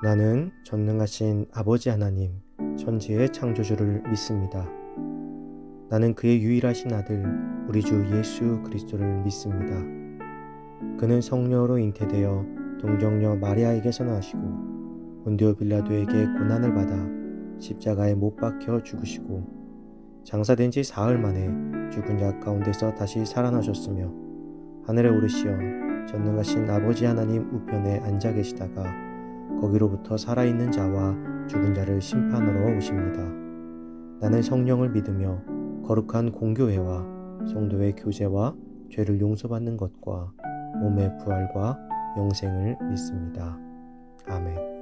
나는 전능하신 아버지 하나님, 천지의 창조주를 믿습니다. 나는 그의 유일하신 아들, 우리 주 예수 그리스도를 믿습니다. 그는 성령으로 잉태되어 동정녀 마리아에게서 나시고 본디오 빌라도에게 고난을 받아 십자가에 못 박혀 죽으시고 장사된 지 사흘 만에 죽은 자 가운데서 다시 살아나셨으며 하늘에 오르시어 전능하신 아버지 하나님 우편에 앉아 계시다가 거기로부터 살아있는 자와 죽은 자를 심판하러 오십니다. 나는 성령을 믿으며 거룩한 공교회와 성도의 교제와 죄를 용서받는 것과 몸의 부활과 영생을 믿습니다. 아멘.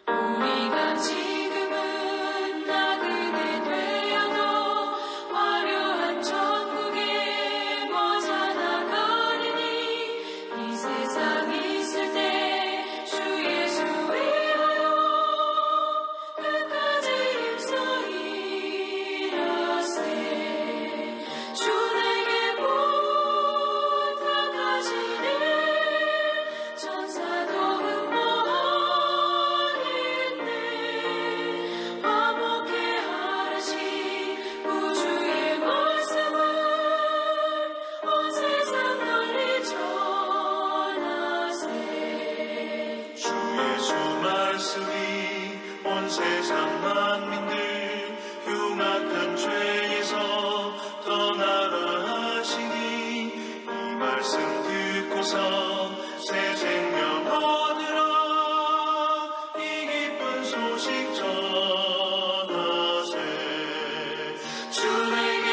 우리가 지금은 나그네 되어도 화려한 천국에 머져 나가리니 이 세상 있을 때 주 예수 위하여 끝까지 힘써 일하세. 주 내게 부탁하시니 천사도 화목해 하시 구주의 말씀을 온 세상 널리 전하세. 주 예수 말씀이 온 세상 만민들 흉악한 죄에서 떠나라 하시니 이 말씀 듣고서 새 생명 얻으라. 이 기쁜 소식 전하세. 주 내게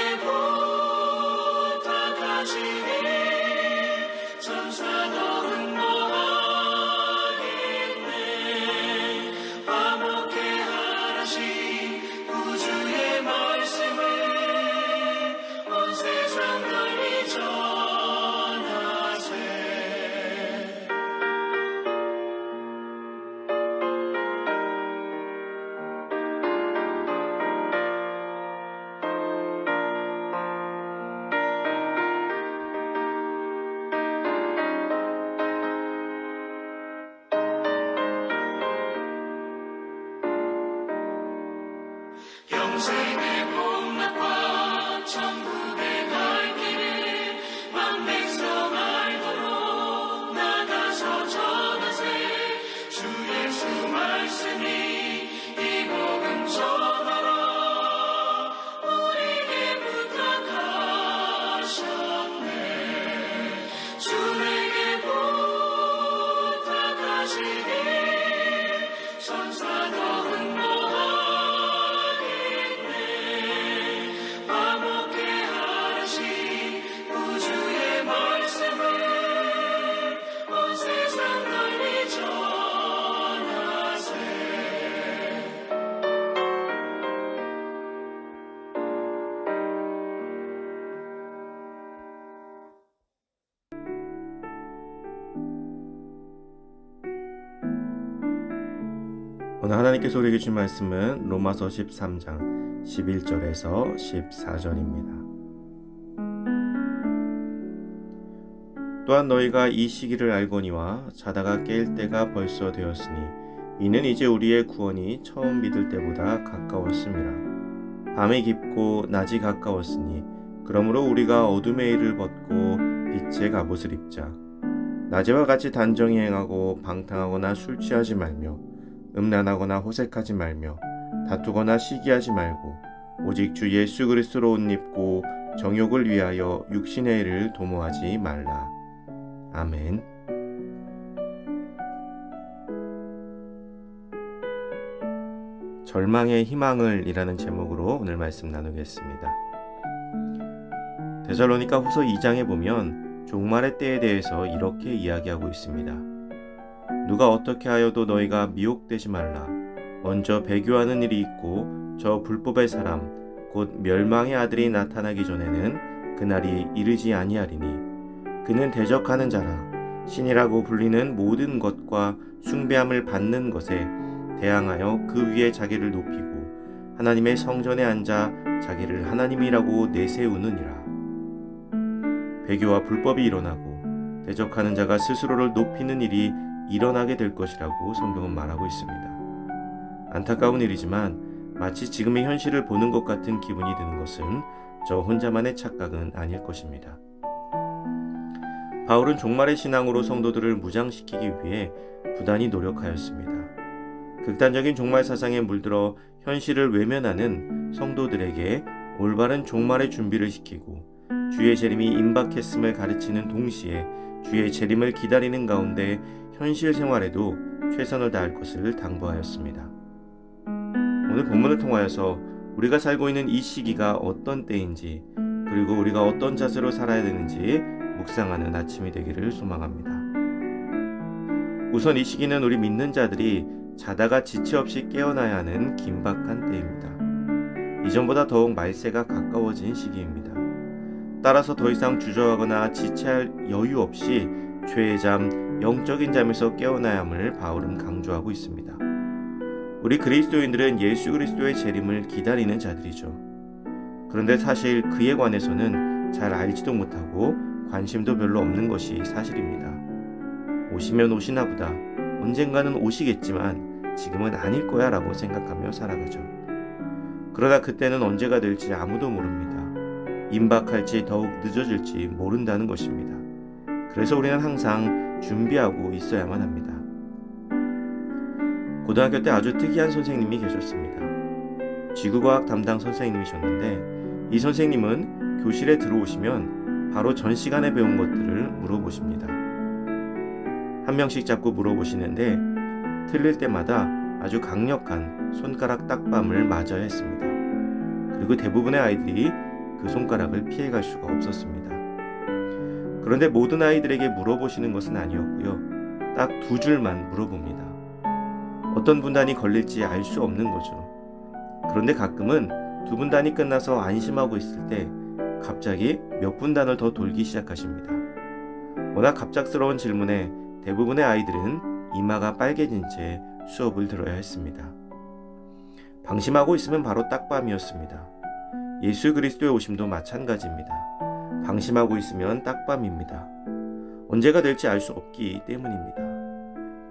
부탁하시니 천사도 응모하겠네. 화목해 하시 구주의 말씀을 온 세상 널리 전하세. 영생의 복락과 천국의 갈 길을 만 백성 알도록 나가서 전하세. 주 예수 말씀이 이 복음 전하라 우리에게 부탁하셨네. 주 내게 부탁하시니 천사도 응모하겠네. 화목해 하시 구주의 말씀을 온 세상 널리 전하세. 오늘 하나님께서 우리에게 주신 말씀은 로마서 13장 11절에서 14절입니다. 또한 너희가 이 시기를 알거니와 자다가 깰 때가 벌써 되었으니 이는 이제 우리의 구원이 처음 믿을 때보다 가까웠음이라. 밤이 깊고 낮이 가까웠으니 그러므로 우리가 어둠의 일을 벗고 빛의 갑옷을 입자. 낮에와 같이 단정히 행하고 방탕하거나 술 취하지 말며 음란하거나 호색하지 말며 다투거나 시기하지 말고 오직 주 예수 그리스도로 옷 입고 정욕을 위하여 육신의 일을 도모하지 말라. 아멘. 절망의 희망을 이라는 제목으로 오늘 말씀 나누겠습니다. 데살로니가 후서 2장에 보면 종말의 때에 대해서 이렇게 이야기하고 있습니다. 누가 어떻게 하여도 너희가 미혹되지 말라. 먼저 배교하는 일이 있고 저 불법의 사람 곧 멸망의 아들이 나타나기 전에는 그날이 이르지 아니하리니 그는 대적하는 자라 신이라고 불리는 모든 것과 숭배함을 받는 것에 대항하여 그 위에 자기를 높이고 하나님의 성전에 앉아 자기를 하나님이라고 내세우느니라. 배교와 불법이 일어나고 대적하는 자가 스스로를 높이는 일이 일어나게 될 것이라고 성경은 말하고 있습니다. 안타까운 일이지만 마치 지금의 현실을 보는 것 같은 기분이 드는 것은 저 혼자만의 착각은 아닐 것입니다. 바울은 종말의 신앙으로 성도들을 무장시키기 위해 부단히 노력하였습니다. 극단적인 종말 사상에 물들어 현실을 외면하는 성도들에게 올바른 종말의 준비를 시키고 주의 재림이 임박했음을 가르치는 동시에 주의 재림을 기다리는 가운데 현실 생활에도 최선을 다할 것을 당부하였습니다. 오늘 본문을 통하여서 우리가 살고 있는 이 시기가 어떤 때인지 그리고 우리가 어떤 자세로 살아야 되는지 묵상하는 아침이 되기를 소망합니다. 우선 이 시기는 우리 믿는 자들이 자다가 지체 없이 깨어나야 하는 긴박한 때입니다. 이전보다 더욱 말세가 가까워진 시기입니다. 따라서 더 이상 주저하거나 지체할 여유 없이 죄의 잠, 영적인 잠에서 깨어나야 함을 바울은 강조하고 있습니다. 우리 그리스도인들은 예수 그리스도의 재림을 기다리는 자들이죠. 그런데 사실 그에 관해서는 잘 알지도 못하고 관심도 별로 없는 것이 사실입니다. 오시면 오시나 보다, 언젠가는 오시겠지만 지금은 아닐 거야 라고 생각하며 살아가죠. 그러다 그때는 언제가 될지 아무도 모릅니다. 임박할지 더욱 늦어질지 모른다는 것입니다. 그래서 우리는 항상 준비하고 있어야만 합니다. 고등학교 때 아주 특이한 선생님이 계셨습니다. 지구과학 담당 선생님이셨는데 이 선생님은 교실에 들어오시면 바로 전 시간에 배운 것들을 물어보십니다. 한 명씩 잡고 물어보시는데 틀릴 때마다 아주 강력한 손가락 딱밤을 맞아야 했습니다. 그리고 대부분의 아이들이 그 손가락을 피해갈 수가 없었습니다. 그런데 모든 아이들에게 물어보시는 것은 아니었고요. 딱 2줄만 물어봅니다. 어떤 분단이 걸릴지 알 수 없는 거죠. 그런데 가끔은 2분단이 끝나서 안심하고 있을 때 갑자기 몇 분단을 더 돌기 시작하십니다. 워낙 갑작스러운 질문에 대부분의 아이들은 이마가 빨개진 채 수업을 들어야 했습니다. 방심하고 있으면 바로 딱밤이었습니다. 예수 그리스도의 오심도 마찬가지입니다. 방심하고 있으면 딱밤입니다. 언제가 될지 알 수 없기 때문입니다.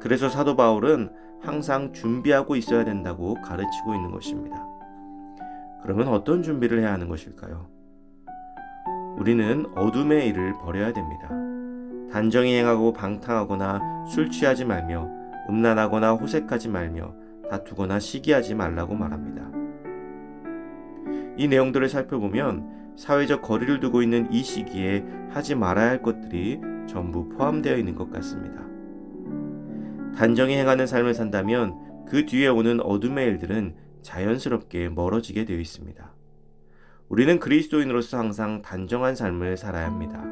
그래서 사도 바울은 항상 준비하고 있어야 된다고 가르치고 있는 것입니다. 그러면 어떤 준비를 해야 하는 것일까요? 우리는 어둠의 일을 버려야 됩니다. 단정히 행하고 방탕하거나 술 취하지 말며 음란하거나 호색하지 말며 다투거나 시기하지 말라고 말합니다. 이 내용들을 살펴보면 사회적 거리를 두고 있는 이 시기에 하지 말아야 할 것들이 전부 포함되어 있는 것 같습니다. 단정히 행하는 삶을 산다면 그 뒤에 오는 어둠의 일들은 자연스럽게 멀어지게 되어 있습니다. 우리는 그리스도인으로서 항상 단정한 삶을 살아야 합니다.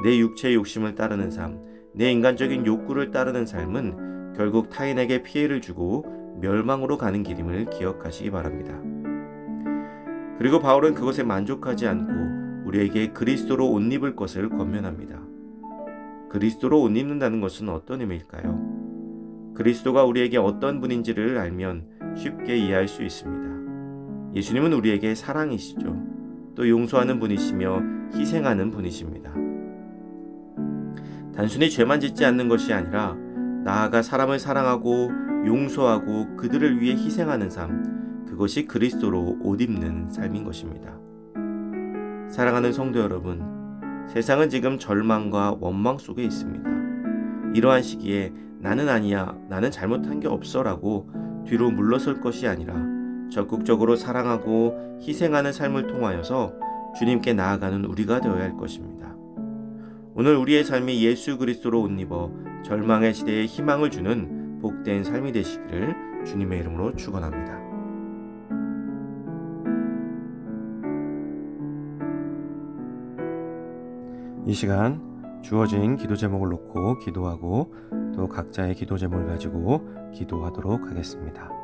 내 육체의 욕심을 따르는 삶, 내 인간적인 욕구를 따르는 삶은 결국 타인에게 피해를 주고 멸망으로 가는 길임을 기억하시기 바랍니다. 그리고 바울은 그것에 만족하지 않고 우리에게 그리스도로 옷 입을 것을 권면합니다. 그리스도로 옷 입는다는 것은 어떤 의미일까요? 그리스도가 우리에게 어떤 분인지를 알면 쉽게 이해할 수 있습니다. 예수님은 우리에게 사랑이시죠. 또 용서하는 분이시며 희생하는 분이십니다. 단순히 죄만 짓지 않는 것이 아니라 나아가 사람을 사랑하고 용서하고 그들을 위해 희생하는 삶, 그것이 그리스도로 옷 입는 삶인 것입니다. 사랑하는 성도 여러분, 세상은 지금 절망과 원망 속에 있습니다. 이러한 시기에 나는 아니야, 나는 잘못한 게 없어 라고 뒤로 물러설 것이 아니라 적극적으로 사랑하고 희생하는 삶을 통하여서 주님께 나아가는 우리가 되어야 할 것입니다. 오늘 우리의 삶이 예수 그리스도로 옷 입어 절망의 시대에 희망을 주는 복된 삶이 되시기를 주님의 이름으로 축원합니다. 이 시간 주어진 기도 제목을 놓고 기도하고 또 각자의 기도 제목을 가지고 기도하도록 하겠습니다.